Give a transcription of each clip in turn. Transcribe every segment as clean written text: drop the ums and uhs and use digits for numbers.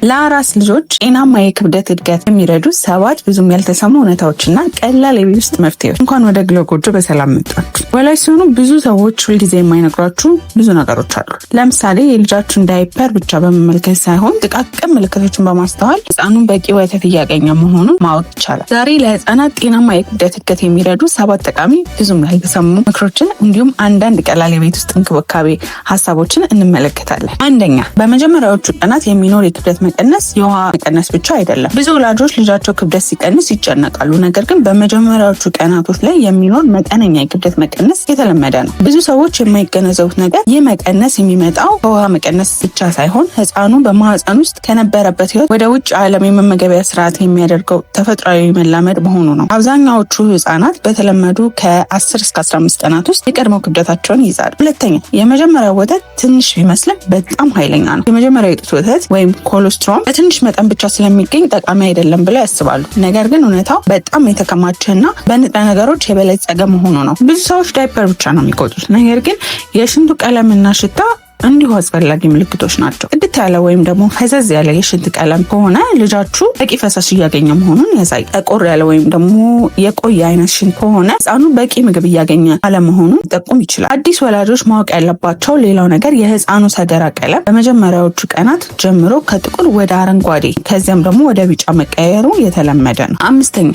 ለአራስ ልጆች ጤናማ የክብደት እድገት የሚረዱ 7 ብዙም ያልተሰሙ እውነታዎችና ቀላል የቤት ውስጥ መፍትሄዎች። እንኳን ወደ ግሎ ጎጆ በሰላም መጣችሁ። ወላጅ ሲሆኑ ብዙ ሰዎች ሁልጊዜ የማይነግሯችሁ ብዙ ነገሮች አሉ። ለምሳሌ የልጃችሁን ዳይፐር ብቻ በመመልከት ሳይሆን ጥቃቅን ምልክቶችን በማስተዋል ህፃኑን በቂ ወተት እያገኘ መሆኑን ማወቅ ይቻላል። ዛሬ ለህፃናት ጤናማ የክብደት እድገት የሚረዱ 7 ጠቃሚ ብዙም ያልተሰሙ ምክሮችን እንዲሁም አንዳንድ ቀላል የቤት ውስጥ እንክብካቤ ሀሳቦችን እንመለከታለን። አንደኛ፣ በመጀመሪያዎቹ ቀናት የሚኖር የክብደት መቀነስ የውሃ መቀነስ ብቻ አይደለም። ብዙ ወላጆች ልጃቸው ክብደት ሲቀንስ ይጨነቃሉ። ነገር ግን በመጀመሪያዎቹ ቀናቶች ላይ የሚኖር መጠነኛ የክብደት መቀነስ የተለመደ ነው። ብዙ ሰዎች የማይገነዘቡት ነገር ይህ መቀነስ የሚመጣው ከውሃ መቀነስ ብቻ ሳይሆን ህፃኑ በማህፀን ውስጥ ከነበረበት ህይወት ወደ ውጭ ዓለም የመመገቢያ ስርዓት የሚያደርገው ተፈጥሯዊ መላመድ መሆኑ ነው። አብዛኛዎቹ ህፃናት በተለመዱ ከ10 እስከ 15 ቀናት ውስጥ የቀድሞ ክብደታቸውን ይይዛሉ። ሁለተኛ፣ የመጀመሪያው ወተት ትንሽ ቢመስልም በጣም ኃይለኛ ነው። የመጀመሪያው የጡት ወተት ወይም ኮሎስትሮም በትንሽ መጠን ብቻ ስለሚገኝ ጠቃሚ አይደለም ብለው ያስባሉ። ነገር ግን እውነታው በጣም የተከማቸና በንጥረ ነገሮች የበለጸገ መሆኑ ነው። ብዙ ሰዎች ዳይፐር ብቻ ነው የሚቆጡት፣ ነገር ግን የሽንቱ ቀለምና ሽታ እንዲሁ አስፈላጊ ምልክቶች ናቸው። ጽድት ያለ ወይም ደግሞ ፈዘዝ ያለ የሽንት ቀለም ከሆነ ልጃችሁ በቂ ፈሳሽ እያገኘ መሆኑን ያሳይ። ጠቆር ያለ ወይም ደግሞ የቆየ አይነት ሽንት ከሆነ ህፃኑ በቂ ምግብ እያገኘ አለመሆኑን ሊጠቁም ይችላል። አዲስ ወላጆች ማወቅ ያለባቸው ሌላው ነገር የህፃኑ ሰገራ ቀለም በመጀመሪያዎቹ ቀናት ጀምሮ ከጥቁር ወደ አረንጓዴ ከዚያም ደግሞ ወደ ቢጫ መቀየሩ የተለመደ ነው። አምስተኛ፣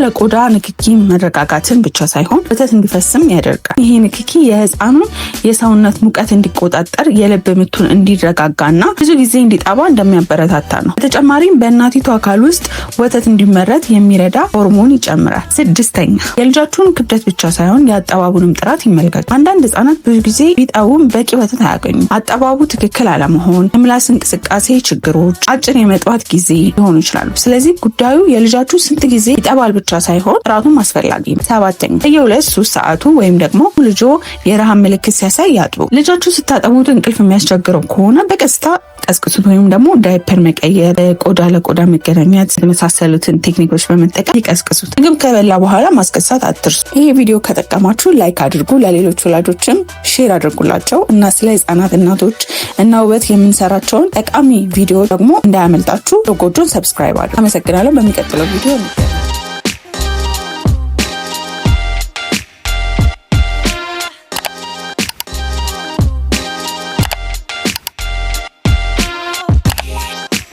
ለቆዳ ንክኪ መረጋጋትን ብቻ ሳይሆን ወተት እንዲፈስም ያደርጋል። ይሄ ንክኪ የህፃኑን የሰውነት ሙቀት እንዲቆጣጠር የልብ ምቱን እንዲረጋጋና ብዙ ጊዜ እንዲጠባ እንደሚያበረታታ ነው። በተጨማሪም በእናቲቱ አካል ውስጥ ወተት እንዲመረት የሚረዳ ሆርሞን ይጨምራል። ስድስተኛ፣ የልጃችሁን ክብደት ብቻ ሳይሆን የአጠባቡንም ጥራት ይመልከቱ። አንዳንድ ህጻናት ብዙ ጊዜ ቢጠቡም በቂ ወተት አያገኙም። አጠባቡ ትክክል አለመሆን፣ የምላስ እንቅስቃሴ ችግሮች፣ አጭር የመጥባት ጊዜ ሊሆኑ ይችላሉ። ስለዚህ ጉዳዩ የልጃችሁ ስንት ጊዜ ይጠባል ብቻ ሳይሆን ጥራቱም አስፈላጊ ነው። ሰባተኛ፣ በየ2-3 ሰዓቱ ወይም ደግሞ ልጆ የረሃብ ምልክት ሲያሳይ ያጥቡ። ልጃችሁ ስታጠቡት እንቅልፍ የሚያስቸግረው ከሆነ በቀስታ ቀስቅሱት ወይም ደግሞ ዳይፐር መቀየር፣ ቆዳ ለቆዳ መገናኘት የመሳሰሉትን ቴክኒኮች በመጠቀም ይቀስቅሱት። ምግብ ከበላ በኋላ ማስቀሳት አትርሱ። ይሄ ቪዲዮ ከጠቀማችሁ ላይክ አድርጉ፣ ለሌሎች ወላጆችም ሼር አድርጉላቸው እና ስለ ህጻናት እናቶች እና ውበት የምንሰራቸውን ጠቃሚ ቪዲዮ ደግሞ እንዳያመልጣችሁ ጎጆን ሰብስክራይብ አድርጉ። አመሰግናለሁ። በሚቀጥለው ቪዲዮ